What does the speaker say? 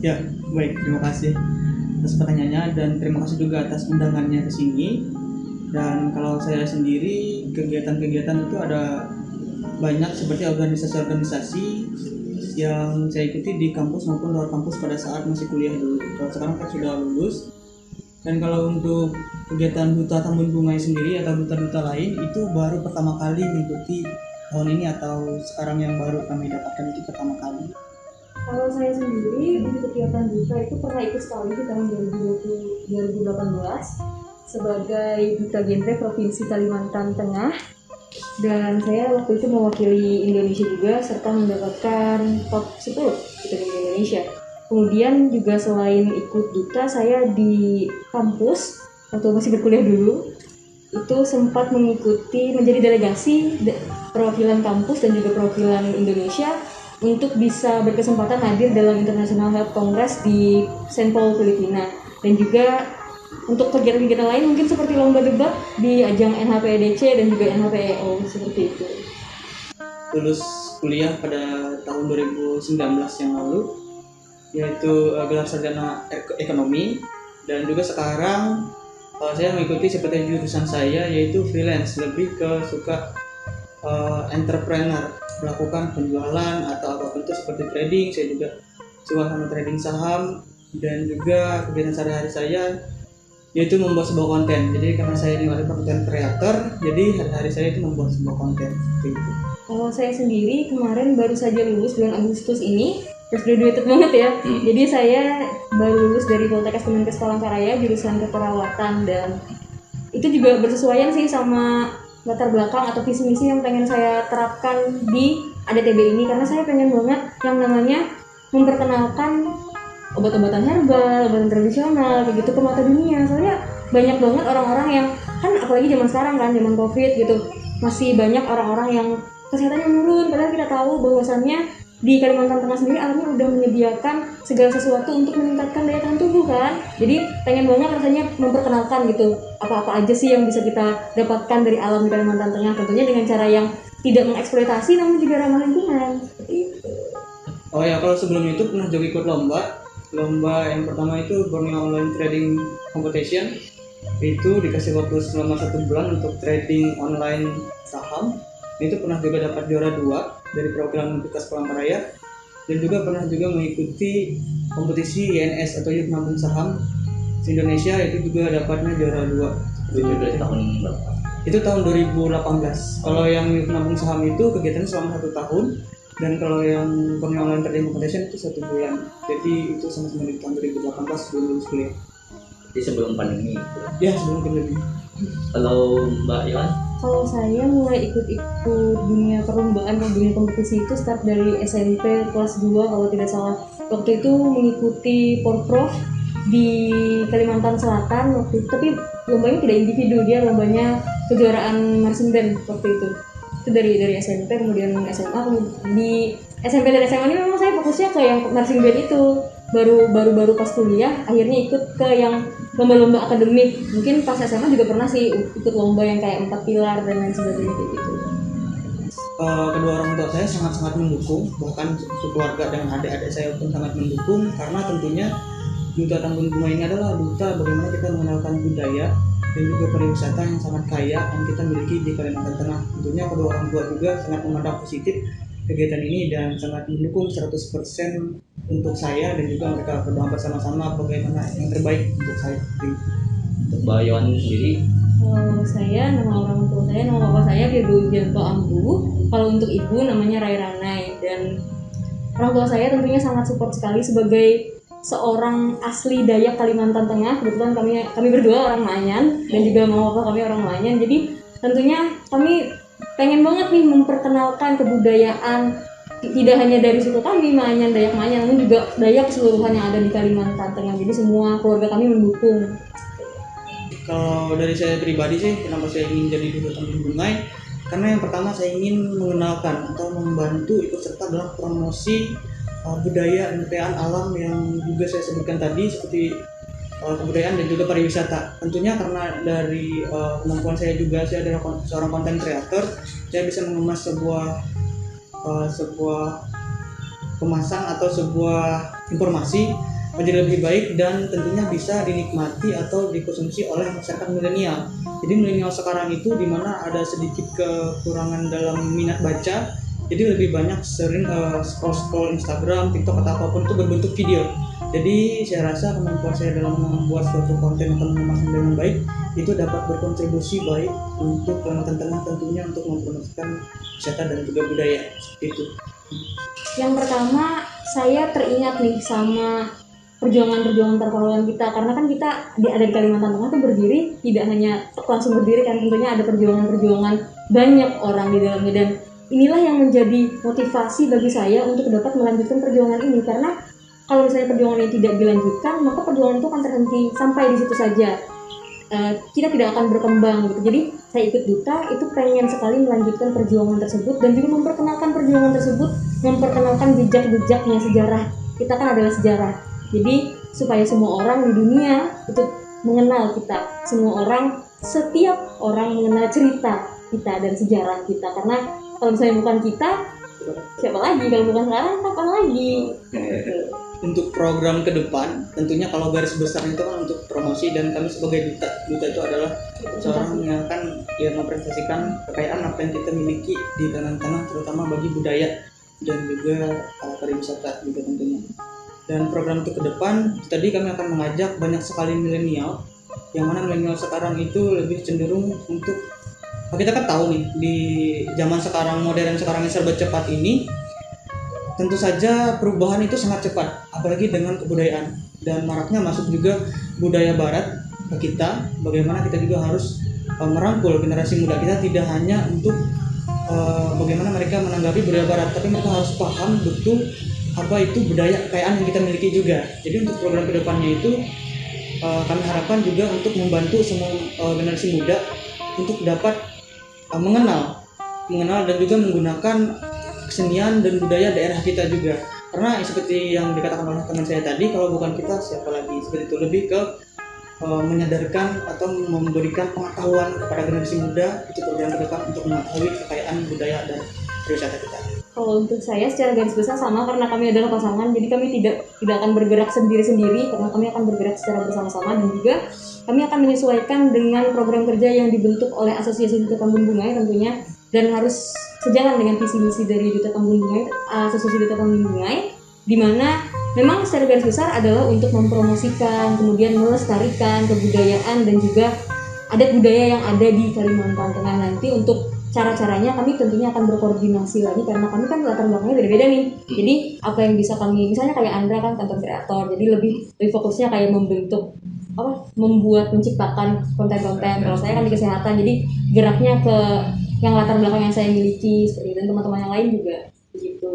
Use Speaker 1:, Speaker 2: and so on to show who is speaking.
Speaker 1: Ya, baik. Terima kasih atas pertanyaannya dan terima kasih juga atas undangannya ke sini. Dan kalau saya sendiri, kegiatan-kegiatan itu ada banyak seperti organisasi-organisasi yang saya ikuti di kampus maupun luar kampus pada saat masih kuliah dulu. Kalau sekarang kan sudah lulus. Dan kalau untuk kegiatan Duta Tambun Bungai sendiri atau duta-duta lain itu baru pertama kali mengikuti tahun ini atau sekarang yang baru kami dapatkan itu pertama kali.
Speaker 2: Kalau saya sendiri di kegiatan duta itu pernah ikut sekali di tahun 2018 sebagai duta genre Provinsi Kalimantan Tengah, dan saya waktu itu mewakili Indonesia juga serta mendapatkan top 10 duta genre Indonesia. Kemudian juga selain ikut duta, saya di kampus waktu masih berkuliah dulu itu sempat mengikuti menjadi delegasi perwakilan kampus dan juga perwakilan Indonesia untuk bisa berkesempatan hadir dalam International Health Congress di Saint Paul, Filipina. Dan juga untuk kegiatan-kegiatan lain mungkin seperti lomba debat di ajang NHPEDC dan juga NHPEO seperti itu.
Speaker 1: Lulus kuliah pada tahun 2019 yang lalu, yaitu gelar sarjana ekonomi, dan juga sekarang saya mengikuti seperti jurusan saya yaitu freelance, lebih ke suka entrepreneur, melakukan penjualan atau apapun itu seperti trading. Saya juga suka sama trading saham, dan juga kegiatan sehari-hari saya yaitu membuat sebuah konten. Jadi karena saya ini adalah content creator, jadi hari-hari saya itu membuat sebuah konten seperti itu.
Speaker 2: Kalau saya sendiri kemarin baru saja lulus bulan Agustus ini, fresh graduated banget ya. Jadi saya baru lulus dari Poltekkes Kemenkes Palangkaraya jurusan keperawatan, dan itu juga bersesuaian sih sama latar belakang atau visi misi yang pengen saya terapkan di ADTB ini, karena saya pengen banget yang namanya memperkenalkan obat-obatan herbal, obatan tradisional kayak gitu ke mata dunia. Soalnya banyak banget orang-orang yang kan, apalagi zaman sekarang kan, zaman Covid gitu, masih banyak orang-orang yang kesehatannya menurun, padahal kita tahu bahwasannya di Kalimantan Tengah sendiri alamnya udah menyediakan segala sesuatu untuk meningkatkan daya tahan tubuh kan. Jadi pengen banget rasanya memperkenalkan gitu apa-apa aja sih yang bisa kita dapatkan dari alam di Kalimantan Tengah, tentunya dengan cara yang tidak mengeksploitasi namun juga ramah lingkungan seperti itu.
Speaker 1: Oh ya, kalau sebelum itu pernah juga ikut lomba yang pertama itu Borneo Online Trading Competition. Itu dikasih waktu selama 1 bulan untuk trading online saham. Itu pernah juga dapat juara 2 dari perwakilan Universitas Palangkaraya, dan juga pernah juga mengikuti kompetisi INS atau Youth Nabung Saham Indonesia, itu juga dapatnya juara 2.
Speaker 3: Itu dari tahun berapa?
Speaker 1: Itu tahun 2018. Kalau yang Youth Nabung Saham itu kegiatannya selama 1 tahun, dan kalau yang Borneo Online Trading Competition itu 1 bulan. Jadi itu sama-sama di tahun 2018 sebelum lulus kuliah.
Speaker 3: Jadi sebelum pandemi.
Speaker 1: Ya, sebelum pandemi.
Speaker 3: Kalau Mbak Yohan?
Speaker 2: Kalau saya mulai ikut-ikut dunia perlombaan atau dunia kompetisi itu start dari SMP kelas 2 kalau tidak salah. Waktu itu mengikuti Porprov di Kalimantan Selatan waktu itu, tapi lombanya tidak individu, dia lombanya kejuaraan marching band waktu itu. Itu dari SMP, kemudian SMA. Di SMP dan SMA ini memang saya fokusnya ke yang marching band itu. Baru pas kuliah akhirnya ikut ke yang lomba-lomba akademik. Mungkin pas SMA juga pernah sih ikut lomba yang kayak 4 pilar dan lain sebagainya kayak gitu.
Speaker 1: Kedua orang tua saya sangat-sangat mendukung, bahkan keluarga dan adik-adik saya pun sangat mendukung, karena tentunya Duta Tambun Bungai ini adalah duta bagaimana kita mengenalkan budaya dan juga pariwisata yang sangat kaya yang kita miliki di Kalimantan Tengah. Tentunya kedua orang tua juga sangat memandang positif kegiatan ini dan sangat mendukung 100% untuk saya, dan juga mereka berdoa bersama-sama bagaimana yang terbaik untuk saya.
Speaker 3: Untuk Mbak Yohan sendiri?
Speaker 2: Kalau saya, nama bapak saya Virgo Janto Ambu. Kalau untuk ibu namanya Rai Ranai, dan orang tua saya tentunya sangat support sekali sebagai seorang asli Dayak Kalimantan Tengah. Kebetulan kami berdua orang Maanyan dan juga mama papa kami orang Maanyan. Jadi tentunya kami pengen banget nih memperkenalkan kebudayaan tidak hanya dari suku kami Maanyan, Dayak Maanyan, namun juga Dayak keseluruhan yang ada di Kalimantan Tengah. Jadi semua keluarga kami mendukung.
Speaker 1: Kalau dari saya pribadi sih, kenapa saya ingin jadi Duta Tambun Bungai? Karena yang pertama saya ingin mengenalkan atau membantu ikut serta dalam promosi budaya dan kekayaan alam yang juga saya sebutkan tadi, seperti kebudayaan dan juga pariwisata. Tentunya karena dari kemampuan saya juga, saya adalah seorang content creator, saya bisa mengemas sebuah kemasan atau sebuah informasi menjadi lebih baik dan tentunya bisa dinikmati atau dikonsumsi oleh masyarakat milenial. Jadi milenial sekarang itu dimana ada sedikit kekurangan dalam minat baca, jadi lebih banyak sering scroll Instagram, TikTok atau apapun itu berbentuk video. Jadi saya rasa kemampuan saya dalam membuat suatu konten atau mengemasnya dengan baik itu dapat berkontribusi baik untuk teman-teman tentunya untuk mempromosikan wisata dan juga budaya seperti itu.
Speaker 2: Yang pertama, saya teringat nih sama perjuangan-perjuangan terpahlawan kita, karena kan kita ada di Kalimantan Tengah tuh berdiri tidak hanya langsung berdiri kan, tentunya ada perjuangan-perjuangan banyak orang di dalamnya, dan inilah yang menjadi motivasi bagi saya untuk dapat melanjutkan perjuangan ini. Karena kalau misalnya perjuangan ini tidak dilanjutkan, maka perjuangan itu akan terhenti sampai di situ saja. Kita tidak akan berkembang gitu. Jadi saya ikut duta itu pengen sekali melanjutkan perjuangan tersebut dan juga memperkenalkan perjuangan tersebut, memperkenalkan jejak-jejaknya sejarah. Kita kan adalah sejarah. Jadi supaya semua orang di dunia itu mengenal kita, setiap orang mengenal cerita kita dan sejarah kita. Karena kalau misalnya bukan kita, siapa lagi? Kalau bukan sekarang, kapan lagi?
Speaker 1: Untuk program ke depan, tentunya kalau garis besarnya itu kan untuk promosi, dan kami sebagai duta itu adalah seorang yang akan mempresentasikan kekayaan apa yang kita miliki di Kalimantan, terutama bagi budaya dan juga pariwisata juga tentunya. Dan program untuk ke depan, tadi kami akan mengajak banyak sekali milenial, yang mana milenial sekarang itu lebih cenderung untuk, kita kan tahu nih di zaman sekarang modern sekarang yang serba cepat ini, tentu saja perubahan itu sangat cepat, apalagi dengan kebudayaan, dan maraknya masuk juga budaya barat ke kita. Bagaimana kita juga harus merangkul generasi muda kita, tidak hanya untuk bagaimana mereka menanggapi budaya barat, tapi mereka harus paham betul apa itu budaya kekayaan yang kita miliki juga. Jadi untuk program kedepannya itu kami harapkan juga untuk membantu semua generasi muda untuk dapat mengenal dan juga menggunakan kesenian dan budaya daerah kita juga. Karena seperti yang dikatakan oleh teman saya tadi, kalau bukan kita siapa lagi, seperti itu. Lebih ke menyadarkan atau memberikan pengetahuan kepada generasi muda, itu program ke depan untuk mengetahui kekayaan budaya dan pariwisata kita.
Speaker 2: Kalau untuk saya secara garis besar sama, karena kami adalah pasangan, jadi kami tidak akan bergerak sendiri-sendiri, karena kami akan bergerak secara bersama-sama, dan juga kami akan menyesuaikan dengan program kerja yang dibentuk oleh Asosiasi Duta Tambun Bungai tentunya, dan harus sejalan dengan visi misi dari Duta Tambun Bungai, Asosiasi Duta Tambun Bungai, di mana memang secara garis besar adalah untuk mempromosikan, kemudian melestarikan kebudayaan dan juga adat budaya yang ada di Kalimantan Tengah. Nanti untuk cara-caranya kami tentunya akan berkoordinasi lagi, karena kami kan latar belakangnya beda-beda nih. Jadi apa yang bisa kami, misalnya kayak Andra kan content creator, jadi lebih fokusnya kayak menciptakan konten-konten. Kalau saya kan di kesehatan, jadi geraknya ke yang latar belakang yang saya miliki seperti itu, dan teman-teman yang lain juga begitu.